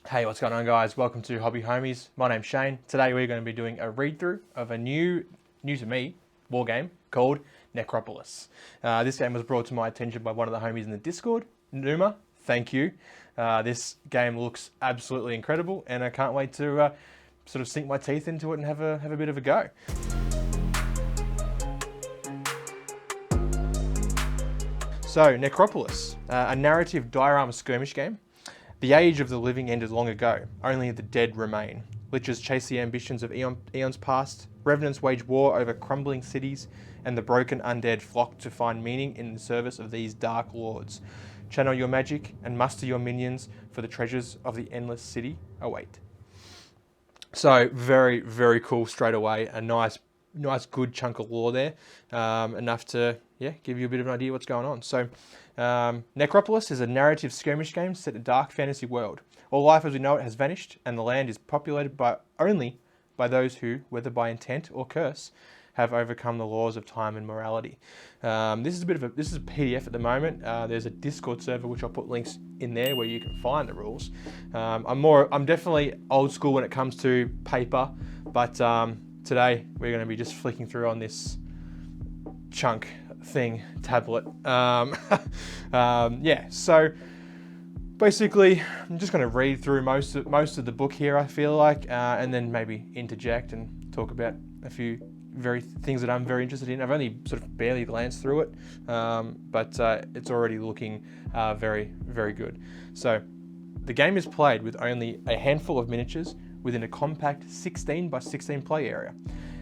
Hey, what's going on, guys? Welcome to Hobby Homies. My name's Shane. Today we're going to be doing a read-through of a new to me, wargame called Necropolis. This game was brought to my attention by one of the homies in the Discord, Numa. Thank you. This game looks absolutely incredible, and I can't wait to sort of sink my teeth into it and have a bit of a go. So, Necropolis, a narrative diorama skirmish game. The age of the living ended long ago, only the dead remain. Lichers chase the ambitions of eons past, revenants wage war over crumbling cities, and the broken undead flock to find meaning in the service of these dark lords. Channel your magic and muster your minions, for the treasures of the endless city await. So, very, very cool straight away. A nice good chunk of lore there, enough to give you a bit of an idea what's going on. So Necropolis is a narrative skirmish game set in a dark fantasy world. All life as we know it has vanished, and the land is populated only by those who, whether by intent or curse, have overcome the laws of time and morality. This is a PDF at the moment. There's a Discord server which I'll put links in there where you can find the rules. I'm definitely old school when it comes to paper, but today we're going to be just flicking through on this chunk thing tablet. So basically I'm just going to read through most of the book here, I feel like, and then maybe interject and talk about a few things that I'm very interested in. I've only sort of barely glanced through it, but it's already looking very, very good. So the game is played with only a handful of miniatures within a compact 16 by 16 play area.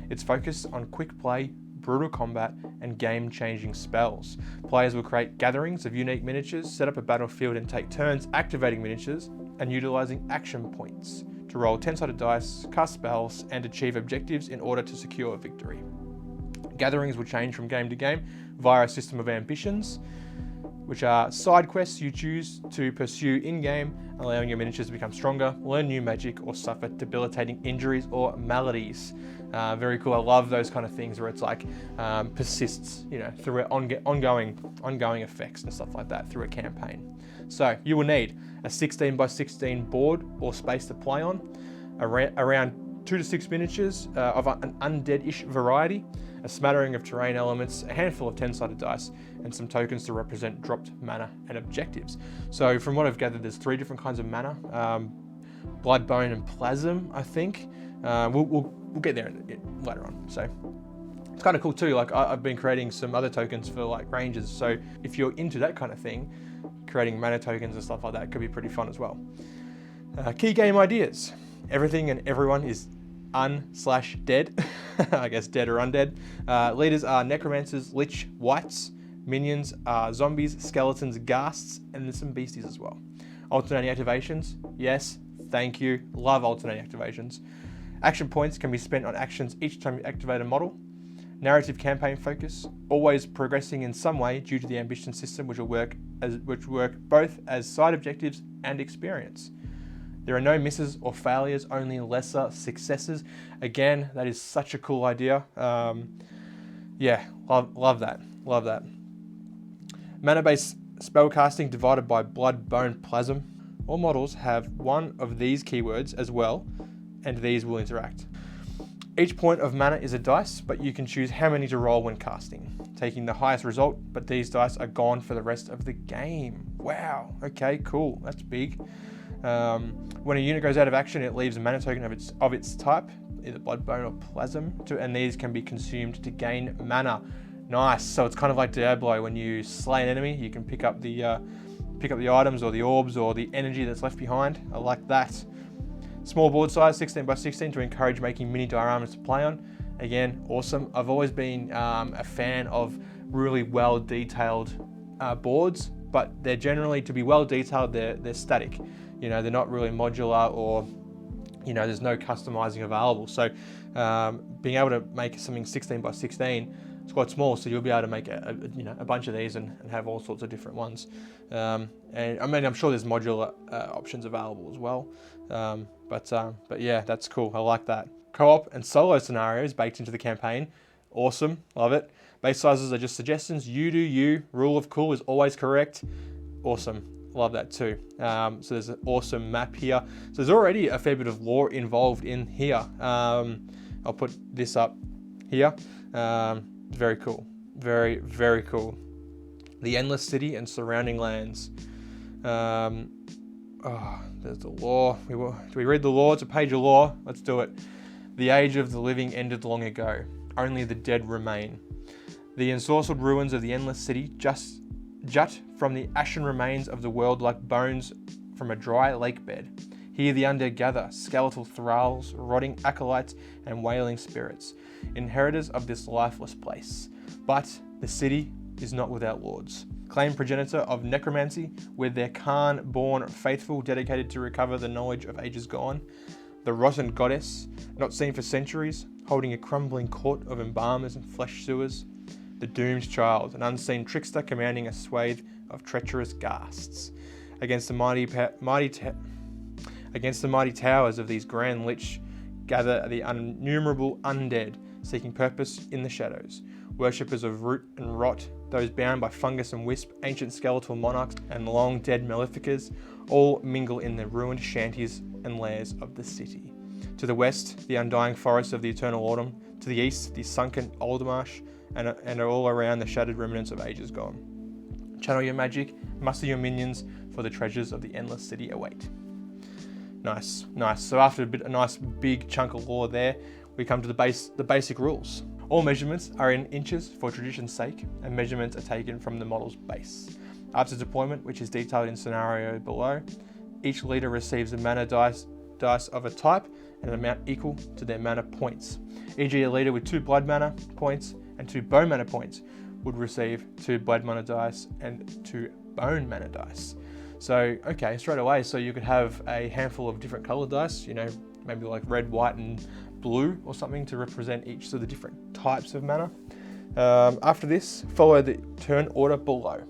It's focused on quick play, brutal combat, and game-changing spells. Players will create gatherings of unique miniatures, set up a battlefield, and take turns activating miniatures and utilizing action points to roll 10-sided dice, cast spells, and achieve objectives in order to secure a victory. Gatherings will change from game to game via a system of ambitions, which are side quests you choose to pursue in-game, allowing your miniatures to become stronger, learn new magic, or suffer debilitating injuries or maladies. Very cool. I love those kind of things where it's like persists, through ongoing effects and stuff like that through a campaign. So you will need a 16 by 16 board or space to play on, around 2 to 6 miniatures of an undead-ish variety, a smattering of terrain elements, a handful of 10-sided dice, and some tokens to represent dropped mana and objectives. So from what I've gathered, there's 3 different kinds of mana, blood, bone, and plasm, I think. We'll get there later on. So it's kind of cool too. Like I've been creating some other tokens for like ranges. So if you're into that kind of thing, creating mana tokens and stuff like that could be pretty fun as well. Key game ideas. Everything and everyone is un/dead. I guess dead or undead. Leaders are necromancers, lich, wights. Minions are zombies, skeletons, ghasts, and there's some beasties as well. Alternating activations. Yes, thank you. Love alternating activations. Action points can be spent on actions each time you activate a model. Narrative campaign focus, always progressing in some way due to the ambition system, which work both as side objectives and experience. There are no misses or failures, only lesser successes. Again, that is such a cool idea. Love that. Love that. Mana-based spellcasting divided by blood, bone, plasm. All models have one of these keywords as well, and these will interact. Each point of mana is a dice, but you can choose how many to roll when casting, taking the highest result, but these dice are gone for the rest of the game. Wow, okay, cool, that's big. When a unit goes out of action, it leaves a mana token of its type, either blood, bone, or plasm, and these can be consumed to gain mana. Nice, so it's kind of like Diablo. When you slay an enemy, you can pick up the items or the orbs or the energy that's left behind. I like that. Small board size, 16 by 16, to encourage making mini dioramas to play on. Again, awesome. I've always been a fan of really well detailed boards, but they're generally, to be well detailed, they're static. They're not really modular, or there's no customizing available. So being able to make something 16 by 16, it's quite small, so you'll be able to make a bunch of these and have all sorts of different ones. And I mean, I'm sure there's modular options available as well. But yeah, that's cool. I like that. Co-op and solo scenarios baked into the campaign. Awesome. Love it. Base sizes are just suggestions. You do you. Rule of cool is always correct. Awesome. love that too. So there's an awesome map here. So there's already a fair bit of lore involved in here. I'll put this up here. Very cool. Very, very cool. The Endless City and surrounding lands. There's the lore. Do we read the lore? It's a page of lore. Let's do it. The age of the living ended long ago. Only the dead remain. The ensorcelled ruins of the Endless City just jut from the ashen remains of the world like bones from a dry lake bed. Here the undead gather, skeletal thralls, rotting acolytes, and wailing spirits, inheritors of this lifeless place. But the city is not without lords. Claimed progenitor of necromancy, with their Khan-born faithful dedicated to recover the knowledge of ages gone. The rotten goddess, not seen for centuries, holding a crumbling court of embalmers and flesh sewers. The doomed child, an unseen trickster commanding a swathe of treacherous ghasts. Against the mighty towers of these grand lich gather the innumerable undead, seeking purpose in the shadows. Worshippers of root and rot, those bound by fungus and wisp, ancient skeletal monarchs and long dead maleficas, all mingle in the ruined shanties and lairs of the city. To the west, the undying forests of the eternal autumn. To the east, the sunken Aldermarsh, and all around the shattered remnants of ages gone. Channel your magic, muster your minions, for the treasures of the Endless City await. Nice, nice. So after a nice big chunk of lore there, we come to the basic rules. All measurements are in inches for tradition's sake, and measurements are taken from the model's base. After deployment, which is detailed in scenario below, each leader receives a mana dice of a type and an amount equal to their mana points. E.g. a leader with 2 blood mana points and 2 bone mana points would receive 2 blood mana dice and 2 bone mana dice. So, okay, straight away, so you could have a handful of different colored dice, maybe like red, white, and blue or something to represent each of the different types of mana. After this, follow the turn order below.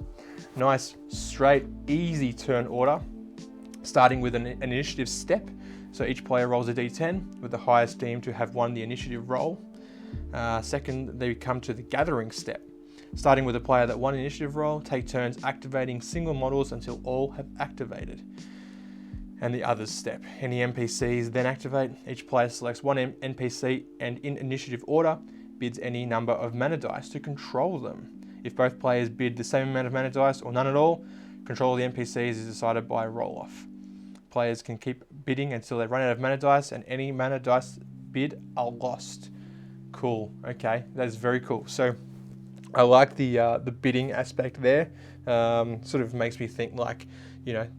Nice, straight, easy turn order, starting with an initiative step. So each player rolls a d10 with the highest deemed to have won the initiative roll. Second, they come to the gathering step. Starting with a player that won initiative roll, take turns activating single models until all have activated. And the others step. Any NPCs then activate. Each player selects one NPC and in initiative order bids any number of mana dice to control them. If both players bid the same amount of mana dice or none at all, control of the NPCs is decided by roll-off. Players can keep bidding until they run out of mana dice, and any mana dice bid are lost. Cool, okay, that is very cool. So I like the bidding aspect there. Sort of makes me think like,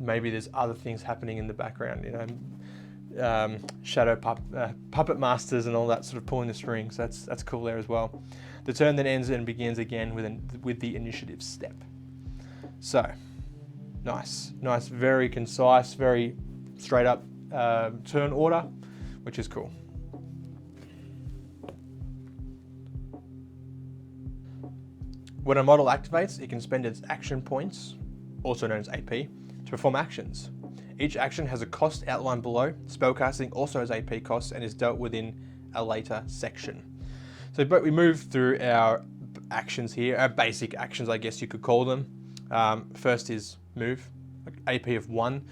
maybe there's other things happening in the background, shadow puppet masters and all that sort of pulling the strings. That's cool there as well. The turn then ends and begins again with the initiative step. So, nice, very concise, very straight up turn order, which is cool. When a model activates, it can spend its action points, also known as AP, to perform actions. Each action has a cost outlined below. Spellcasting also has AP costs and is dealt with in a later section. So, but we move through our actions here, our basic actions, I guess you could call them. First is move, AP of 1.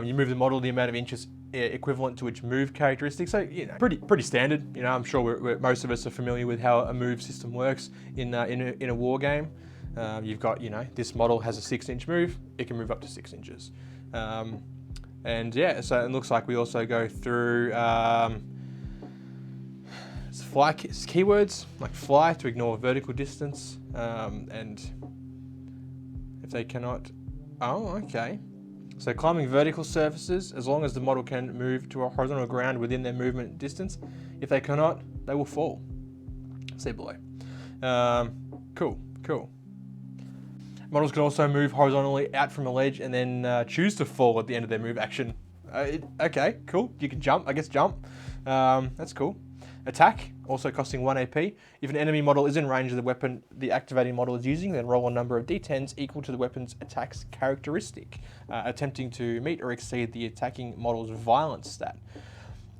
You move the model the amount of inches equivalent to its move characteristic. So, pretty standard. I'm sure most of us are familiar with how a move system works in a war game. You've got, this model has a 6-inch move. It can move up to 6 inches. And yeah, so it looks like we also go through fly keywords, like fly to ignore vertical distance. And if they cannot, okay. So climbing vertical surfaces, as long as the model can move to a horizontal ground within their movement distance. If they cannot, they will fall. See below. Cool. Models can also move horizontally out from a ledge and then choose to fall at the end of their move action. Okay, cool. You can jump, that's cool. Attack, also costing 1 AP. If an enemy model is in range of the weapon the activating model is using, then roll a number of d10s equal to the weapon's attack's characteristic, attempting to meet or exceed the attacking model's violence stat.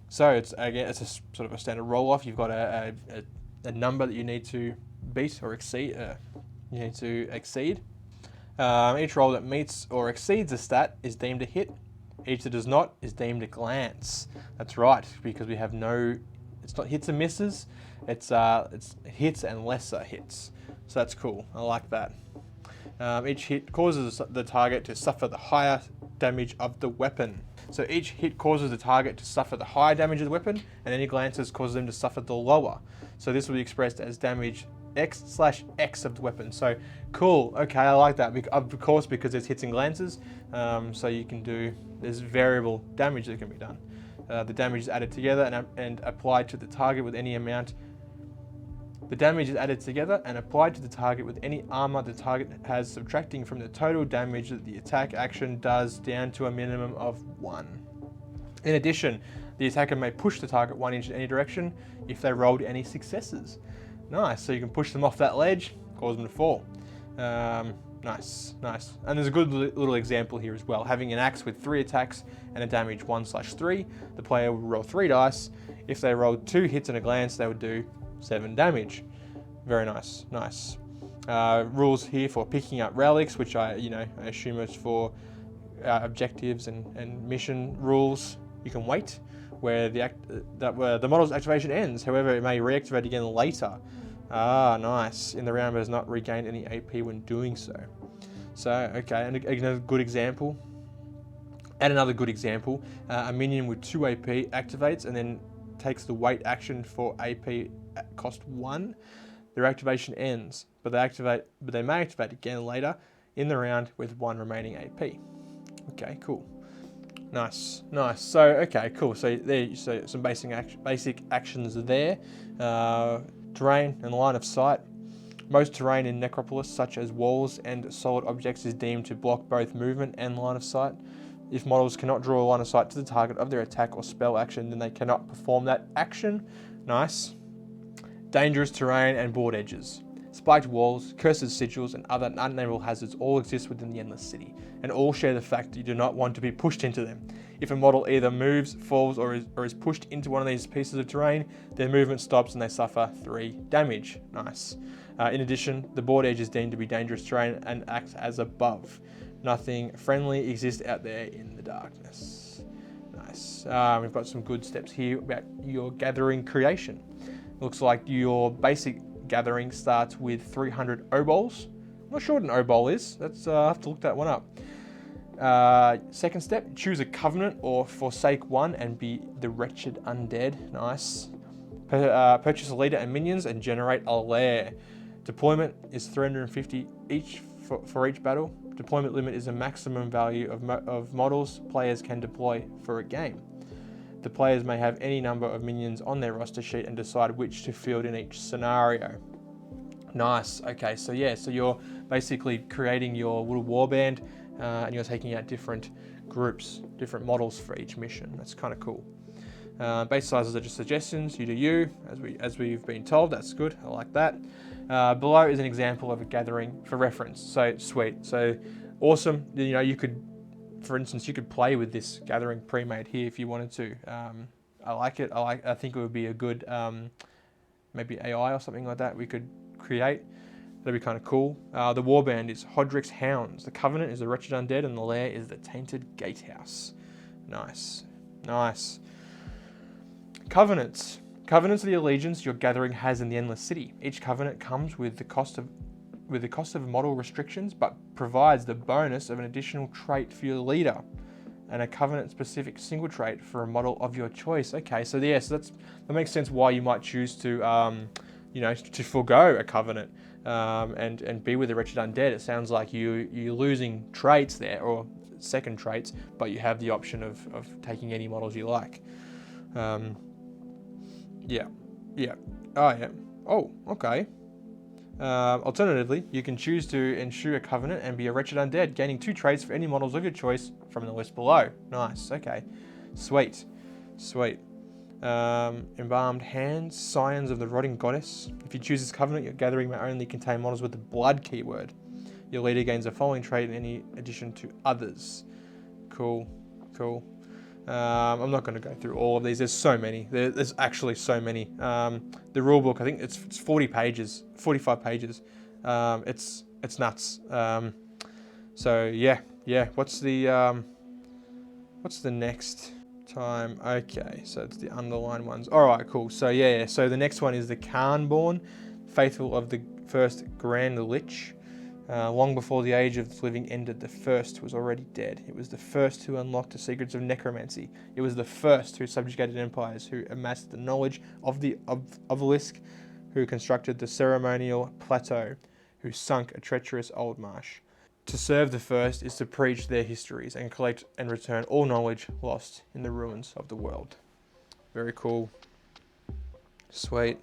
So it's a sort of a standard roll-off. You've got a number that you need to beat or exceed. Each roll that meets or exceeds a stat is deemed a hit. Each that does not is deemed a glance. That's right, because we have no, it's not hits and misses, it's hits and lesser hits. So that's cool, I like that. Each hit causes the target to suffer the higher damage of the weapon. So each hit causes the target to suffer the higher damage of the weapon, and any glances causes them to suffer the lower. So this will be expressed as damage X/X of the weapon. So cool, okay, I like that. Of course, because there's hits and glances, so you can do, there's variable damage that can be done. The damage is added together and applied to the target with any amount. The damage is added together and applied to the target with any armor the target has, subtracting from the total damage that the attack action does down to a minimum of 1. In addition, the attacker may push the target 1 inch in any direction if they rolled any successes. Nice, so you can push them off that ledge, cause them to fall. Nice. And there's a good little example here as well. Having an axe with 3 attacks and a damage 1/3, the player will roll 3 dice. If they rolled 2 hits and a glance, they would do 7 damage. Very nice. Rules here for picking up relics, which I assume is for objectives and mission rules. You can wait where the model's activation ends. However, it may reactivate again later. Nice. In the round, but has not regained any AP when doing so. So, okay, and another good example. A minion with 2 AP activates and then takes the wait action for AP at cost 1. Their activation ends, but they may activate again later in the round with 1 remaining AP. Okay, cool. Nice. So, okay, cool. So some basic actions are there. Terrain and line of sight. Most terrain in Necropolis, such as walls and solid objects, is deemed to block both movement and line of sight. If models cannot draw a line of sight to the target of their attack or spell action, then they cannot perform that action. Nice. Dangerous terrain and board edges. Spiked walls, cursed sigils, and other unnameable hazards all exist within the Endless City, and all share the fact that you do not want to be pushed into them. If a model either moves, falls, or is pushed into one of these pieces of terrain, their movement stops and they suffer 3 damage. Nice. In addition, the board edge is deemed to be dangerous terrain and acts as above. Nothing friendly exists out there in the darkness. Nice. We've got some good steps here about your gathering creation. Looks like your basic gathering starts with 300 obols. I'm not sure what an obol is. I have to look that one up. Second step, choose a covenant or forsake one and be the wretched undead. Nice. Purchase a leader and minions and generate a lair. Deployment is 350 each for each battle. Deployment limit is a maximum value of models players can deploy for a game. The players may have any number of minions on their roster sheet and decide which to field in each scenario. Nice. Okay, so you're basically creating your little warband and you're taking out different groups, different models for each mission. That's kind of cool. Base sizes are just suggestions. You do you, as we've been told. That's good. I like that. Below is an example of a gathering for reference. So sweet. So awesome. You could, for instance, you could play with this gathering pre-made here if you wanted to. I like it. I think it would be a good maybe AI or something like that we could create. That'd be kind of cool. The warband is Hodrick's Hounds. The Covenant is the Wretched Undead, and the Lair is the Tainted Gatehouse. Nice. Covenants. Covenants are the allegiance your gathering has in the Endless City. Each covenant comes with the cost of model restrictions, but provides the bonus of an additional trait for your leader, and a covenant-specific single trait for a model of your choice. Okay, so that makes sense why you might choose to, to forego a covenant and be with the Wretched Undead. It sounds like you're losing traits there, or second traits, but you have the option of taking any models you like. Yeah. Oh, okay. Alternatively, you can choose to eschew a covenant and be a Wretched Undead, gaining 2 traits for any models of your choice from the list below. Nice, okay. Sweet. Embalmed Hands, Scions of the Rotting Goddess. If you choose this covenant, your gathering may only contain models with the blood keyword. Your leader gains the following trait in any addition to others. Cool. I'm not going to go through all of these. There's so many. There's actually so many. The rulebook, I think it's 45 pages. It's nuts. So yeah. What's the next time? Okay, so it's the underlined ones. All right, cool. So yeah. So the next one is the Khanborn, faithful of the first Grand Lich. Long before the age of the living ended, the first was already dead. It was the first who unlocked the secrets of necromancy. It was the first who subjugated empires, who amassed the knowledge of the obelisk, who constructed the ceremonial plateau, who sunk a treacherous old marsh. To serve the first is to preach their histories and collect and return all knowledge lost in the ruins of the world. Very cool. Sweet.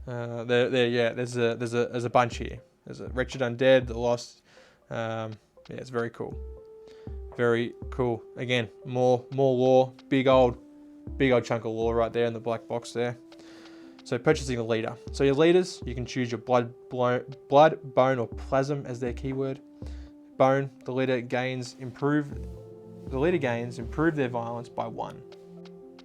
There's a bunch here. There's a wretched undead, the lost. It's very cool. Very cool. Again, more lore. Big old chunk of lore right there in the black box there. So purchasing a leader. So your leaders, you can choose your blood, bone, or plasm as their keyword. Bone, the leader gains improve their violence by 1.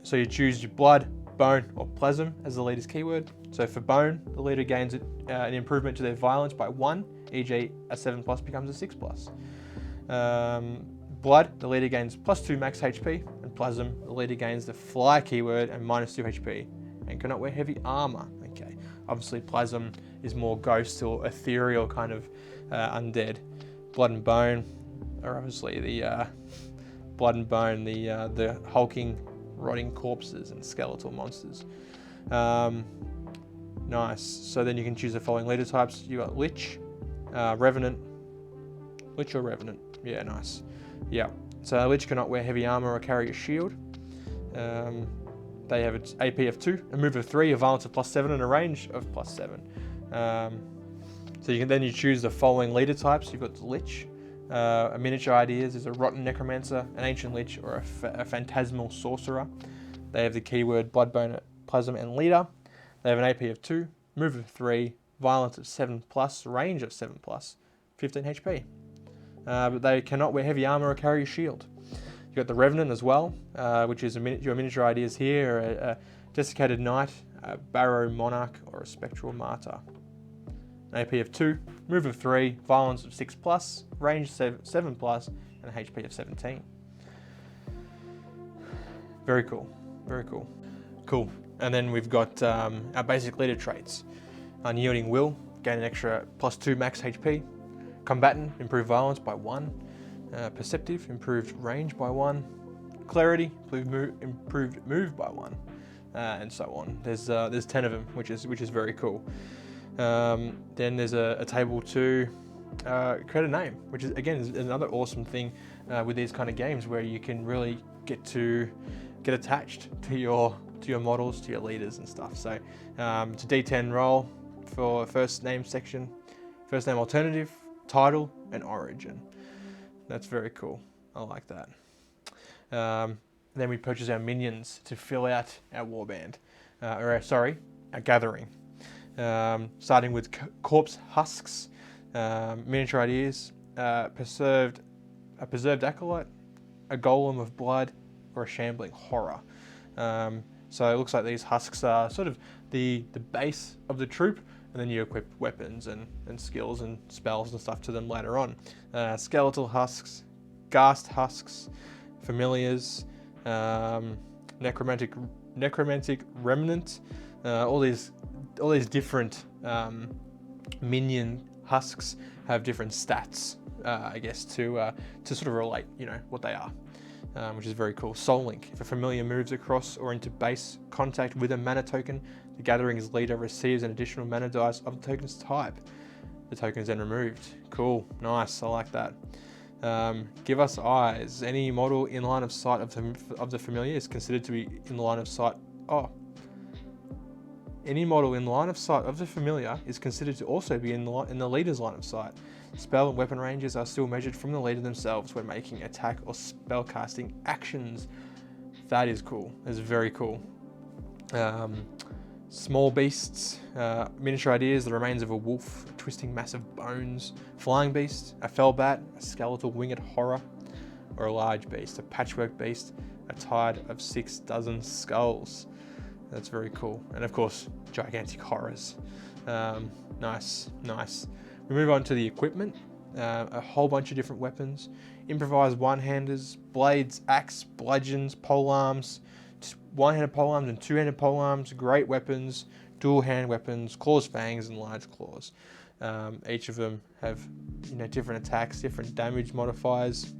So you choose your blood, bone, or plasm as the leader's keyword. So for bone, the leader gains an improvement to their violence by 1, e.g. a 7+ becomes a 6+. Blood, the leader gains +2 max HP, and plasm, the leader gains the fly keyword and -2 HP, and cannot wear heavy armor. Okay, obviously plasm is more ghost or ethereal kind of undead. Blood and bone are obviously the the hulking, rotting corpses and skeletal monsters. Nice. So then you can choose the following leader types. You got Lich, Revenant. Lich or Revenant? Yeah, nice. Yeah. So Lich cannot wear heavy armor or carry a shield. They have an AP of 2, a move of 3, a violence of +7, and a range of +7. So you choose the following leader types. You've got the Lich. A miniature ideas is a rotten necromancer, an ancient lich, or a phantasmal sorcerer. They have the keyword bloodbone, plasm, and leader. They have an AP of 2, move of 3, violence of 7+, range of 7+, 15 HP. But they cannot wear heavy armor or carry a shield. You've got the Revenant as well, which is your miniature ideas here, a desiccated knight, a barrow monarch, or a spectral martyr. An AP of 2, move of 3, violence of 6+, range 7+, and a HP of 17. Very cool. Very cool. Cool. And then we've got our basic leader traits. Unyielding will, gain an extra +2 max HP. Combatant, improved violence by 1. Perceptive, improved range by 1. Clarity, improved move by 1. And so on. There's 10 of them, which is very cool. Then there's a table to create a name, which is again is another awesome thing with these kind of games, where you can really get attached to your models, to your leaders and stuff. So it's a D10 roll for first name section, first name alternative, title, and origin. That's very cool. I like that. Then we purchase our minions to fill out our warband, our gathering. Starting with corpse husks, miniature ideas, a preserved acolyte, a golem of blood, or a shambling horror. So it looks like these husks are sort of the base of the troop, and then you equip weapons and skills and spells and stuff to them later on. Skeletal husks, ghast husks, familiars, necromantic remnant, all these different minion husks have different stats, I guess, to sort of relate, what they are, which is very cool. Soul Link. If a familiar moves across or into base contact with a mana token, the gathering's leader receives an additional mana dice of the token's type. The token is then removed. Cool. Nice. I like that. Give us eyes. Any model in line of sight of the familiar is considered to be in line of sight. Any model in line of sight of the familiar is considered to also be in the leader's line of sight. Spell and weapon ranges are still measured from the leader themselves when making attack or spellcasting actions. That is cool. That's very cool. Small beasts, miniature ideas, the remains of a wolf, twisting massive bones, flying beast, a fell bat, a skeletal winged horror, or a large beast, a patchwork beast, a tide of 6 dozen skulls. That's very cool. And of course, gigantic horrors. Nice. We move on to the equipment. a whole bunch of different weapons, improvised one-handers, blades, axe, bludgeons, polearms, one-handed polearms and two-handed polearms, great weapons, dual-hand weapons, claws, fangs, and large claws. Each of them have, you know, different attacks, different damage modifiers,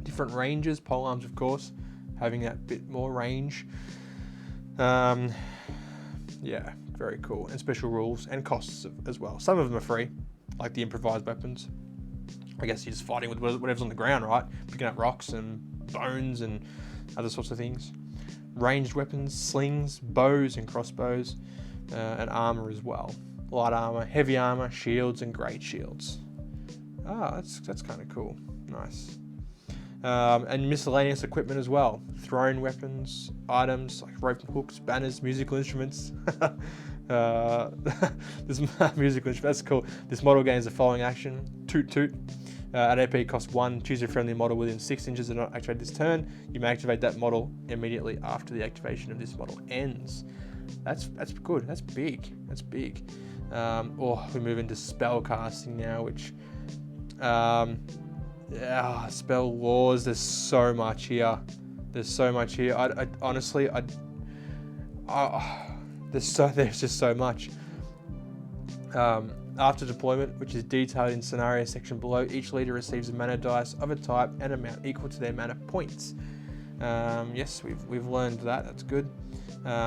different ranges. Polearms, of course, having that bit more range. Yeah, very cool. And special rules and costs as well. Some of them are free, like the improvised weapons. I guess you're just fighting with whatever's on the ground, right? Picking up rocks and bones and other sorts of things. Ranged weapons, slings, bows and crossbows, and armor as well. Light armor, heavy armor, shields, and great shields. Ah, that's kind of cool. Nice. And miscellaneous equipment as well. Thrown weapons, items like rope and hooks, banners, musical instruments. This musical instrument, that's cool. This model gains the following action: toot toot. At AP cost 1, choose a friendly model within 6 inches and not activate this turn. You may activate that model immediately after the activation of this model ends. That's good. That's big. That's big. We move into spellcasting now, which spell laws. There's so much here. I honestly, there's just so much. After deployment, which is detailed in scenario section below, each leader receives a mana dice of a type and amount equal to their mana points. Yes, we've learned that. That's good.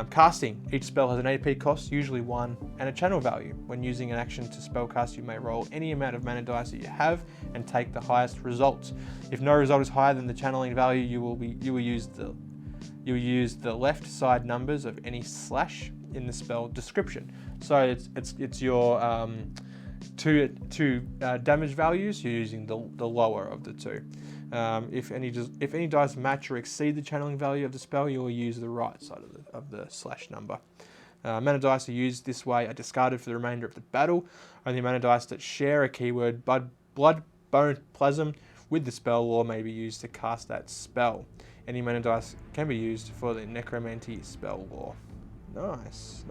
Casting. Each spell has an AP cost, usually 1, and a channel value. When using an action to spellcast, you may roll any amount of mana dice that you have and take the highest result. If no result is higher than the channeling value, you will use the left side numbers of any slash in the spell description. So it's your two damage values. You're using the lower of the two. If any dice match or exceed the channeling value of the spell, you will use the right side of the slash number. Mana dice are used this way are discarded for the remainder of the battle. Only mana dice that share a keyword blood, bone, plasm with the spell law may be used to cast that spell. Any mana dice can be used for the necromancy spell law. Nice.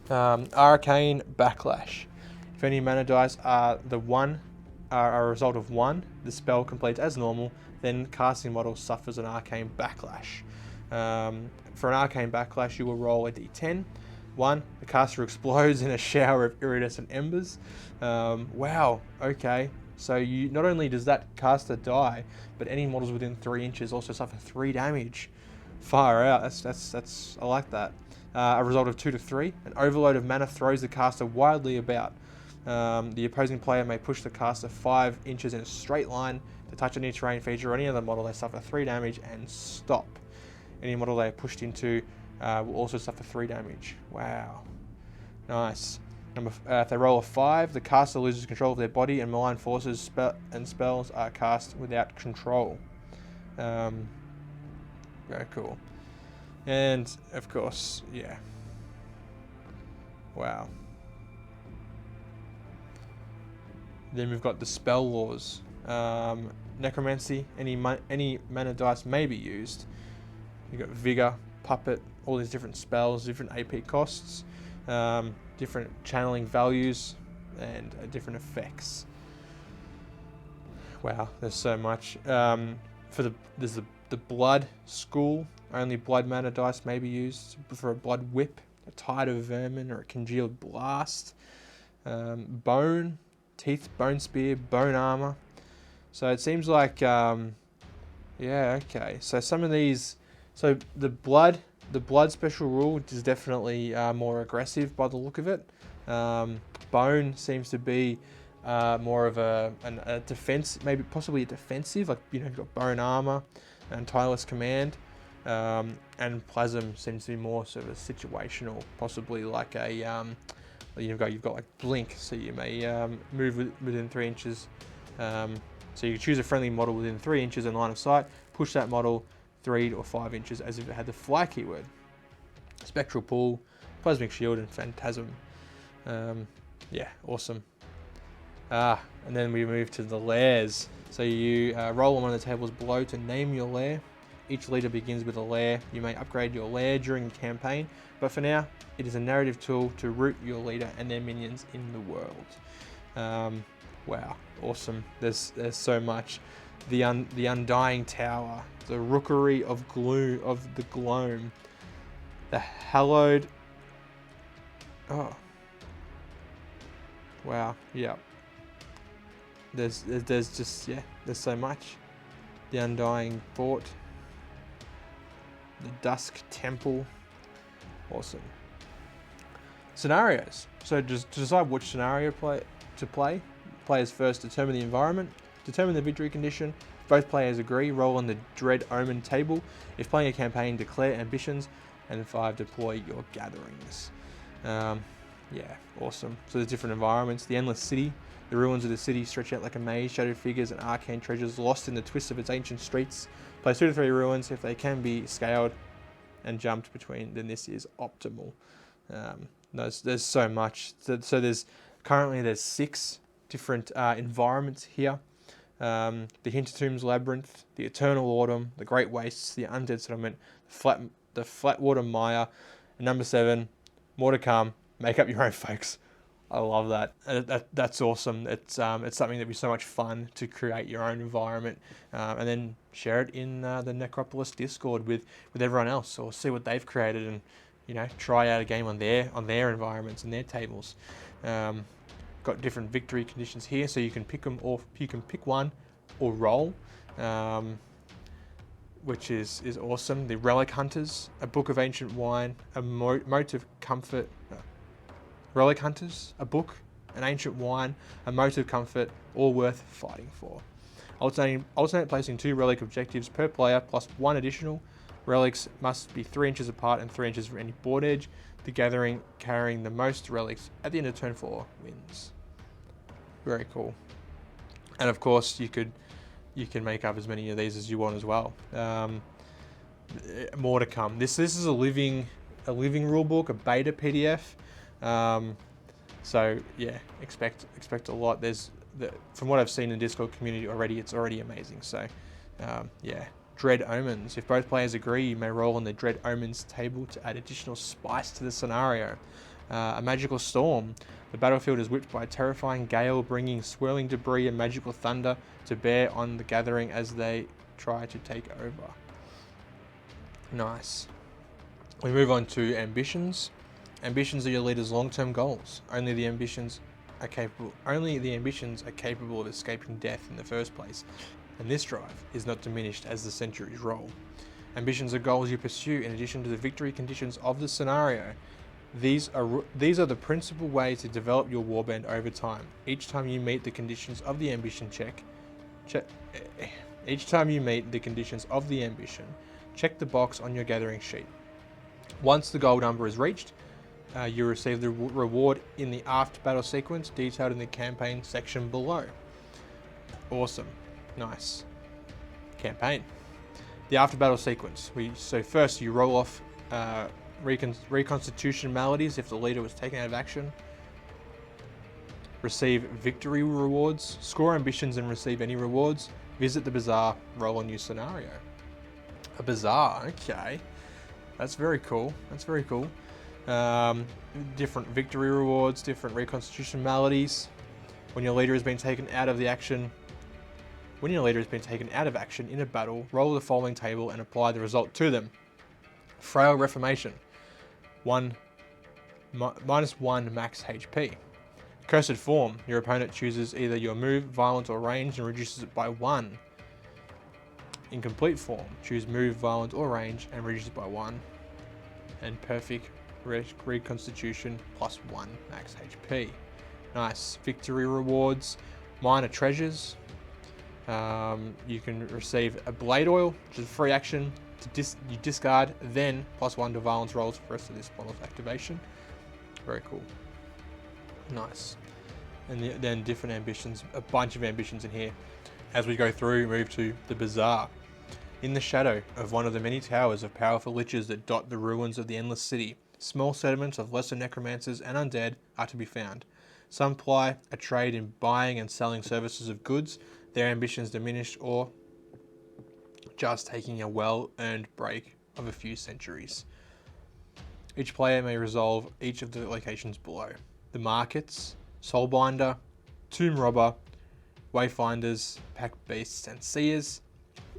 Arcane backlash. If any mana dice are a result of 1, the spell completes as normal, then casting model suffers an arcane backlash. For an arcane backlash, you will roll a d10. 1, the caster explodes in a shower of iridescent embers. Wow, okay. So not only does that caster die, but any models within 3 inches also suffer 3 damage. Far out. That's I like that. A result of 2 to 3, an overload of mana throws the caster wildly about. The opposing player may push the caster 5 inches in a straight line to touch any terrain feature or any other model. They suffer 3 damage and stop. Any model they are pushed into will also suffer 3 damage. Wow. Nice. If they roll a 5, the caster loses control of their body and malign forces and spells are cast without control. Very cool. And, of course, yeah. Wow. Then we've got the spell laws. Necromancy, any mana dice may be used. You've got Vigor, Puppet, all these different spells, different AP costs, different channeling values, and different effects. Wow, there's so much. There's the Blood School. Only blood mana dice may be used for a Blood Whip, a Tide of Vermin, or a Congealed Blast. Bone, Teeth, Bone Spear, Bone Armor. So it seems like, yeah, okay. So some of these, so the blood special rule is definitely more aggressive by the look of it. Bone seems to be more of a defense, maybe possibly a defensive, like, you know, you've got Bone Armor and Tireless Command. And Plasm seems to be more sort of a situational, possibly like a, you've got like Blink, so you may move within 3 inches. So you choose a friendly model within 3 inches in line of sight, push that model 3 or 5 inches as if it had the fly keyword. Spectral Pull, Plasmic Shield, and Phantasm. Yeah, awesome. And then we move to the lairs. So you roll on one of the tables below to name your lair. Each leader begins with a lair. You may upgrade your lair during the campaign, but for now, it is a narrative tool to root your leader and their minions in the world. Wow, awesome. There's so much. The Undying Tower, the Rookery of the Gloam, the Hallowed. Oh, wow, yeah. There's just, yeah, there's so much. The Undying Fort, the Dusk Temple, awesome. Scenarios. So just to decide which scenario to play, players first determine the environment, determine the victory condition. If both players agree, roll on the Dread Omen table. If playing a campaign, declare ambitions, and 5, deploy your gatherings. Yeah, awesome. So there's different environments. The Endless City. The ruins of the city stretch out like a maze, shadowed figures and arcane treasures lost in the twists of its ancient streets. Place 2 to 3 ruins. If they can be scaled and jumped between, then this is optimal. There's so much. So there's 6 different environments here. The Hintertombs Labyrinth, the Eternal Autumn, the Great Wastes, the Undead Settlement, the Flatwater Mire, and number 7, more to come. Make up your own, folks. I love that. That's awesome. It's something that'd be so much fun to create your own environment, and then share it in the Necropolis Discord with everyone else, or see what they've created, and try out a game on their environments and their tables. Got different victory conditions here, so you can pick them, or you can pick one or roll, which is awesome. The Relic Hunters, a Book of Ancient Wine, a Mote of Comfort. Relic Hunters, a book, an ancient wine, a Mote of Comfort, all worth fighting for. Alternate placing 2 relic objectives per player, plus 1 additional. Relics must be 3 inches apart and 3 inches from any board edge. The gathering carrying the most relics at the end of turn 4 wins. Very cool. And of course, you can make up as many of these as you want as well. More to come. This is a living rulebook, a beta PDF. So yeah, expect a lot. From what I've seen in the Discord community already, it's already amazing. So yeah, Dread Omens. If both players agree, you may roll on the Dread Omens table to add additional spice to the scenario. A Magical Storm. The battlefield is whipped by a terrifying gale, bringing swirling debris and magical thunder to bear on the gathering as they try to take over. Nice. We move on to ambitions. Ambitions are your leader's long-term goals. Only the ambitions are capable of escaping death in the first place, and this drive is not diminished as the centuries roll. Ambitions are goals you pursue in addition to the victory conditions of the scenario. These are the principal ways to develop your warband over time. Each time you meet the conditions of the ambition check the box on your gathering sheet. Once the goal number is reached, you receive the reward in the after battle sequence detailed in the campaign section below. Awesome. Nice. Campaign. The after battle sequence. So first you roll off reconstitution maladies if the leader was taken out of action. Receive victory rewards. Score ambitions and receive any rewards. Visit the bazaar. Roll a new scenario. A bazaar. Okay. That's very cool. Different victory rewards, different reconstitution maladies. When your leader has been taken out of action in a battle, roll the following table and apply the result to them. Frail Reformation, -1 max HP. Cursed Form, your opponent chooses either your move, violent or range, and reduces it by 1. Incomplete Form, choose move, violent or range, and reduces it by 1. And Perfect Reconstitution, +1 max HP. Nice. Victory rewards, Minor Treasures. You can receive a Blade Oil, which is a free action. You discard, then +1 to violence rolls for the rest of this model's activation. Very cool. Nice. And then different ambitions, a bunch of ambitions in here. As we go through, move to the Bazaar. In the shadow of one of the many towers of powerful liches that dot the ruins of the Endless City, small settlements of lesser necromancers and undead are to be found. Some ply a trade in buying and selling services of goods, their ambitions diminished, or just taking a well-earned break of a few centuries. Each player may resolve each of the locations below. The markets, Soulbinder, Tomb Robber, Wayfinders, Pack Beasts and Seers,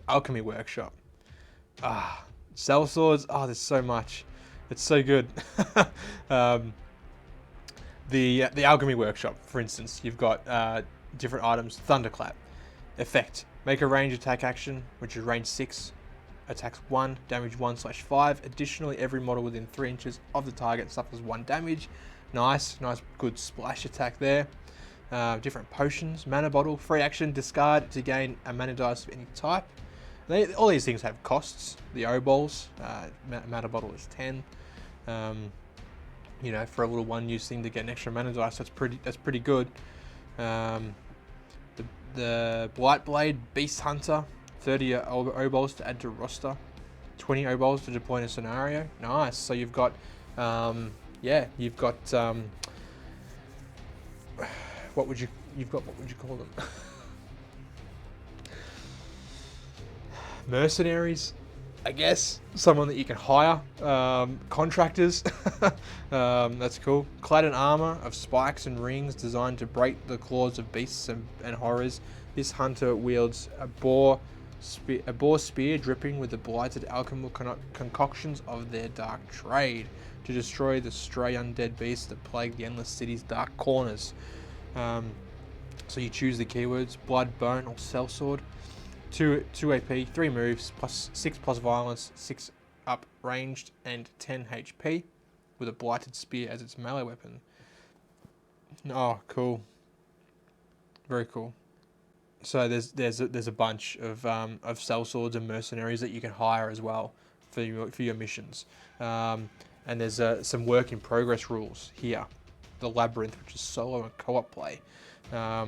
Alchemy Workshop. Sellswords. There's so much. It's so good. The Alchemy Workshop, for instance, you've got different items. Thunderclap. Effect. Make a range attack action, which is range 6. Attacks 1, damage 1/5. Additionally, every model within 3 inches of the target suffers 1 damage. Nice, good splash attack there. Different potions, mana bottle, free action, discard to gain a mana dice of any type. All these things have costs. The O-Balls, mana bottle is 10. You know, for a little one-use thing to get an extra mana dice, that's pretty good. The Blightblade, Beast Hunter, 30 O-Balls to add to roster, 20 O-Balls to deploy in a scenario. Nice. So you've got, you've got, what would you call them? Mercenaries, I guess. Someone that you can hire. Contractors. That's cool. Clad in armor of spikes and rings designed to break the claws of beasts and horrors. This hunter wields a boar spear dripping with the blighted alchemical concoctions of their dark trade to destroy the stray undead beasts that plague the endless city's dark corners. So you choose the keywords: blood, bone, or sellsword. 2 AP, 3 moves, plus 6 plus violence, 6 up ranged, and 10 HP, with a blighted spear as its melee weapon. Oh, cool. Very cool. So there's a bunch of sellswords and mercenaries that you can hire as well for your missions. And there's some work in progress rules here. The Labyrinth, which is solo and co-op play. The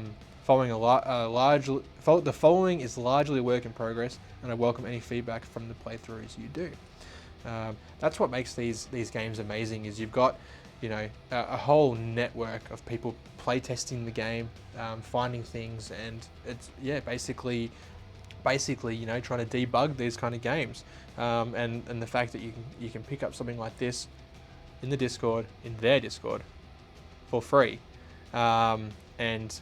following is largely a work in progress, and I welcome any feedback from the playthroughs you do. That's what makes these games amazing. Is you've got, you know, a whole network of people playtesting the game, finding things, and it's basically, you know, trying to debug these kind of games. And the fact that you can pick up something like this in their Discord, for free. And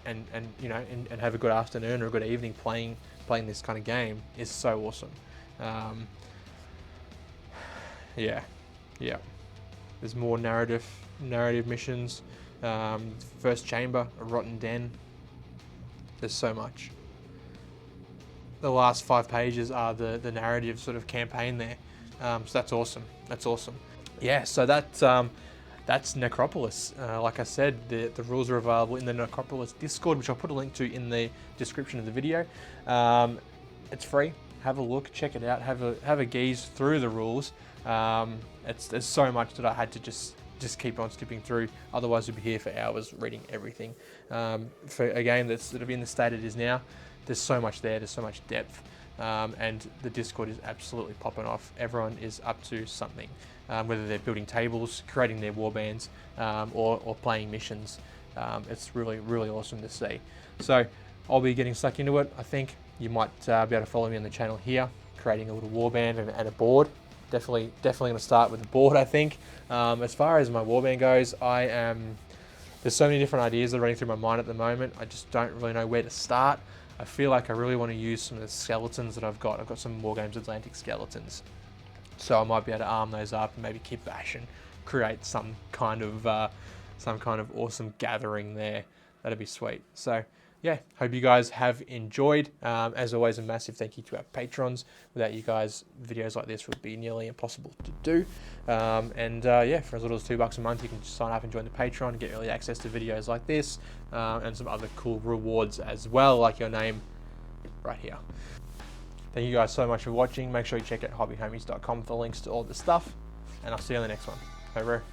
you know, and have a good afternoon or a good evening playing this kind of game is so awesome. There's more narrative missions. First chamber, a rotten den. There's so much. The last 5 pages are the narrative sort of campaign there. So that's awesome. Yeah. So that's Necropolis. Like I said, the rules are available in the Necropolis Discord, which I'll put a link to in the description of the video. It's free. Have a look, check it out. Have a gaze through the rules. There's so much that I had to just keep on skipping through. Otherwise, we'd be here for hours reading everything. For a game that's sort of in the state it is now, there's so much there. There's so much depth. And the Discord is absolutely popping off. Everyone is up to something, whether they're building tables, creating their warbands, or playing missions. It's really, really awesome to see. So I'll be getting stuck into it. I think you might be able to follow me on the channel here, creating a little warband and a board. Definitely going to start with the board, I think. As far as my warband goes, there's so many different ideas that are running through my mind at the moment. I just don't really know where to start. I feel like I really want to use some of the skeletons that I've got. I've got some Wargames Atlantic skeletons. So I might be able to arm those up and maybe kit bash and create some kind of awesome gathering there. That'd be sweet. So yeah, hope you guys have enjoyed. As always, a massive thank you to our patrons. Without you guys, videos like this would be nearly impossible to do. Yeah, for as little as $2 a month, you can just sign up and join the Patreon and get early access to videos like this, and some other cool rewards as well, like your name right here. Thank you guys so much for watching. Make sure you check out hobbyhomies.com for links to all the stuff, and I'll see you on the next one. Over.